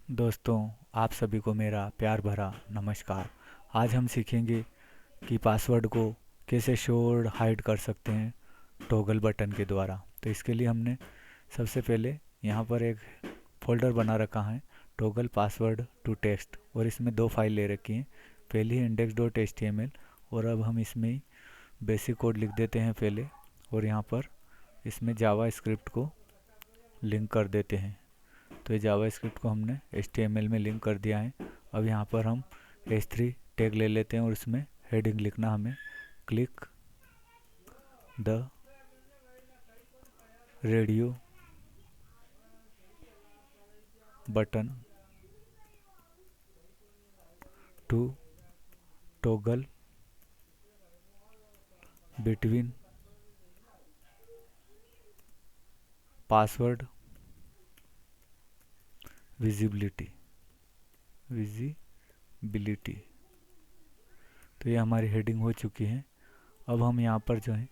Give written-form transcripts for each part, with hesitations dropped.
दोस्तों, आप सभी को मेरा प्यार भरा नमस्कार। आज हम सीखेंगे कि पासवर्ड को कैसे शो और हाइड कर सकते हैं टॉगल बटन के द्वारा। तो इसके लिए हमने सबसे पहले यहाँ पर एक फ़ोल्डर बना रखा है, टॉगल पासवर्ड टू टेक्स्ट, और इसमें दो फाइल ले रखी हैं। पहली है index.html, और अब हम इसमें बेसिक कोड लिख देते हैं पहले, और यहाँ पर इसमें जावा स्क्रिप्ट को लिंक कर देते हैं। तो ये जावा स्क्रिप्ट को हमने HTML में लिंक कर दिया है। अब यहाँ पर हम h3 टैग ले लेते हैं और इसमें हेडिंग लिखना हमें, click the radio button to toggle between password visibility. तो ये हमारी हेडिंग हो चुकी है। अब हम यहाँ पर जो है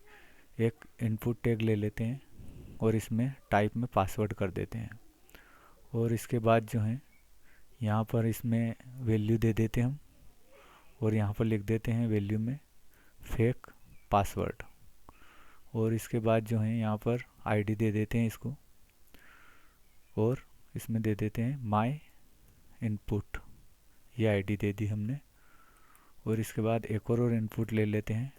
एक इनपुट टैग ले लेते हैं और इसमें टाइप में पासवर्ड कर देते हैं, और इसके बाद जो है यहाँ पर इसमें वैल्यू दे देते हैं हम, और यहाँ पर लिख देते हैं वैल्यू में फेक पासवर्ड, और इसके बाद जो है यहाँ पर आईडी दे देते हैं इसको, और इसमें दे देते हैं माय इनपुट, ये आईडी दे दी हमने। और इसके बाद एक और इनपुट ले लेते हैं,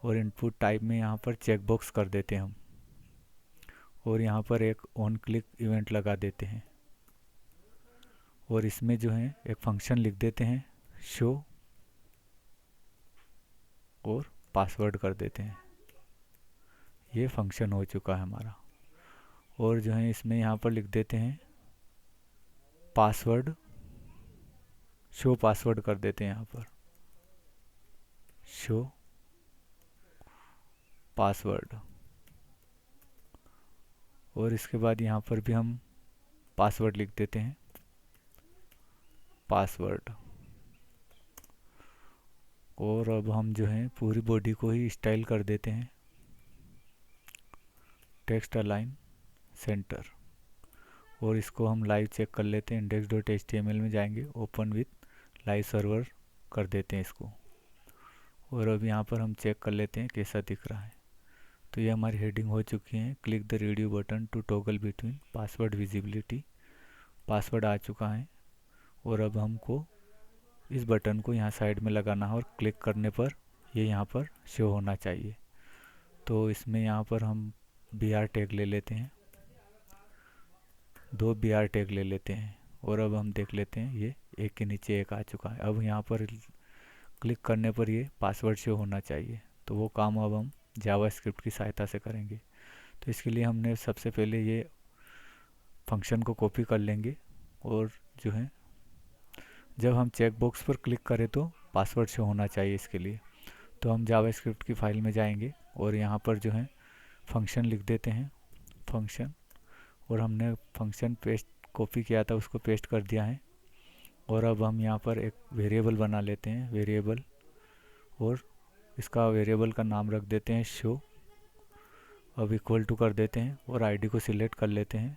और इनपुट टाइप में यहाँ पर चेक बॉक्स कर देते हैं हम, और यहाँ पर एक ऑन क्लिक इवेंट लगा देते हैं, और इसमें जो है एक फंक्शन लिख देते हैं शो, और पासवर्ड कर देते हैं। ये फंक्शन हो चुका है हमारा। और जो है इसमें यहाँ पर लिख देते हैं पासवर्ड, शो पासवर्ड कर देते हैं यहाँ पर शो पासवर्ड, और इसके बाद यहाँ पर भी हम पासवर्ड लिख देते हैं पासवर्ड। और अब हम जो है पूरी बॉडी को ही स्टाइल कर देते हैं टेक्स्ट अलाइन सेंटर, और इसको हम लाइव चेक कर लेते हैं। index.html में जाएंगे, ओपन विथ लाइव सर्वर कर देते हैं इसको, और अब यहाँ पर हम चेक कर लेते हैं कैसा दिख रहा है। तो ये हमारी हेडिंग हो चुकी है, click the radio button to toggle between password visibility. Password आ चुका है, और अब हमको इस बटन को यहाँ साइड में लगाना है, और क्लिक करने पर ये यहाँ पर शो होना चाहिए। तो इसमें यहाँ पर हम br टैग ले लेते हैं, दो br टैग ले लेते हैं, और अब हम देख लेते हैं ये एक के नीचे एक आ चुका है। अब यहाँ पर क्लिक करने पर ये पासवर्ड शो होना चाहिए। तो वो काम अब हम जावा स्क्रिप्ट की सहायता से करेंगे। तो इसके लिए हमने सबसे पहले ये फंक्शन को कॉपी कर लेंगे, और जो है जब हम चेक बॉक्स पर क्लिक करें तो पासवर्ड शो होना चाहिए इसके लिए। तो हम जावा स्क्रिप्ट की फाइल में जाएंगे, और यहाँ पर जो है फंक्शन लिख देते हैं फंक्शन, और हमने फंक्शन पेस्ट कॉपी किया था उसको पेस्ट कर दिया है। और अब हम यहाँ पर एक वेरिएबल बना लेते हैं वेरिएबल, और इसका वेरिएबल का नाम रख देते हैं शो। अब इक्वल टू कर देते हैं, और आईडी को सिलेक्ट कर लेते हैं,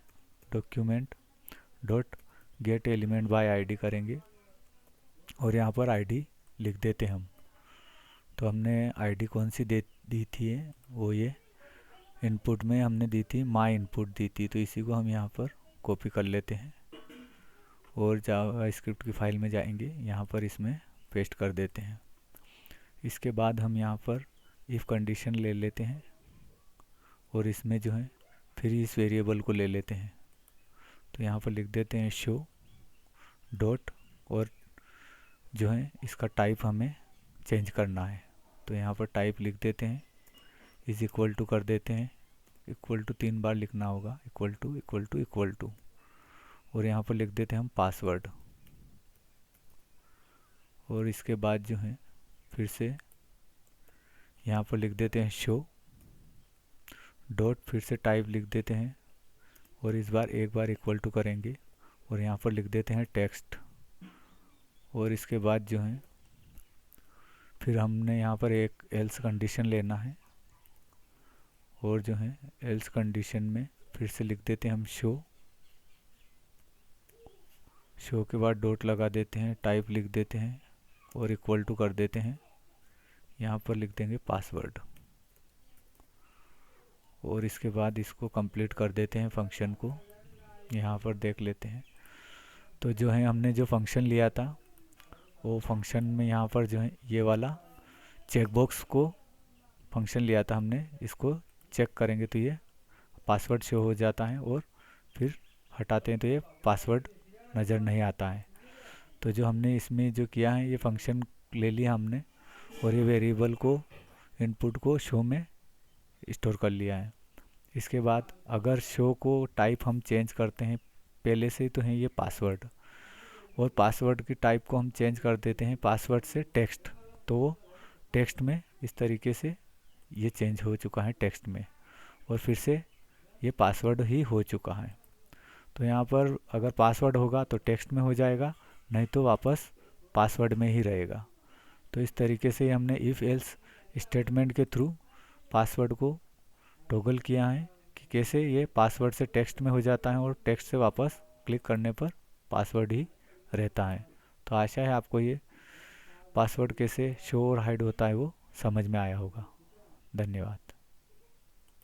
document dot gate element by ID करेंगे, और यहाँ पर आईडी लिख देते हैं हम। तो हमने आईडी कौन सी दी थी वो ये इनपुट में हमने दी थी, माय इनपुट दी थी। तो इसी को हम यहाँ पर कॉपी कर लेते हैं, और जावा स्क्रिप्ट की फाइल में जाएंगे, यहाँ पर इसमें पेस्ट कर देते हैं। इसके बाद हम यहाँ पर इफ़ कंडीशन ले लेते हैं, और इसमें जो है फिर इस वेरिएबल को ले लेते हैं। तो यहाँ पर लिख देते हैं शो डॉट, और जो है इसका टाइप हमें चेंज करना है। तो यहाँ पर टाइप लिख देते हैं, इज इक्वल टू कर देते हैं, इक्वल टू 3 बार लिखना होगा, equal to equal to equal to, और यहाँ पर लिख देते हैं हम पासवर्ड। और इसके बाद जो है फिर से यहाँ पर लिख देते हैं शो डॉट, फिर से टाइप लिख देते हैं, और इस बार एक बार इक्वल टू करेंगे, और यहाँ पर लिख देते हैं टेक्स्ट। और इसके बाद जो है फिर हमने यहाँ पर एक एल्स कंडीशन लेना है, और जो है एल्स कंडीशन में फिर से लिख देते हैं हम शो शो के बाद डॉट लगा देते हैं, टाइप लिख देते हैं और इक्वल टू कर देते हैं। यहाँ पर लिख देंगे पासवर्ड और इसके बाद इसको कंप्लीट कर देते हैं फंक्शन को। यहाँ पर देख लेते हैं तो जो है हमने जो फंक्शन लिया था वो फंक्शन में यहाँ पर जो है ये वाला चेकबॉक्स को फंक्शन लिया था हमने, इसको चेक करेंगे तो ये पासवर्ड शो हो जाता है और फिर हटाते हैं तो ये पासवर्ड नज़र नहीं आता है। तो जो हमने इसमें जो किया है ये फंक्शन ले लिया हमने और ये वेरिएबल को इनपुट को शो में स्टोर कर लिया है। इसके बाद अगर शो को टाइप हम चेंज करते हैं, पहले से ही तो है ये पासवर्ड और पासवर्ड की टाइप को हम चेंज कर देते हैं पासवर्ड से टेक्स्ट, तो वो टेक्स्ट में इस तरीके से ये चेंज हो चुका है टेक्स्ट में और फिर से ये पासवर्ड ही हो चुका है। तो यहाँ पर अगर पासवर्ड होगा तो टेक्स्ट में हो जाएगा, नहीं तो वापस पासवर्ड में ही रहेगा। तो इस तरीके से हमने इफ़ एल्स स्टेटमेंट के थ्रू पासवर्ड को टॉगल किया है कि कैसे ये पासवर्ड से टेक्स्ट में हो जाता है और टेक्स्ट से वापस क्लिक करने पर पासवर्ड ही रहता है। तो आशा है आपको ये पासवर्ड कैसे शो और हाइड होता है वो समझ में आया होगा। धन्यवाद।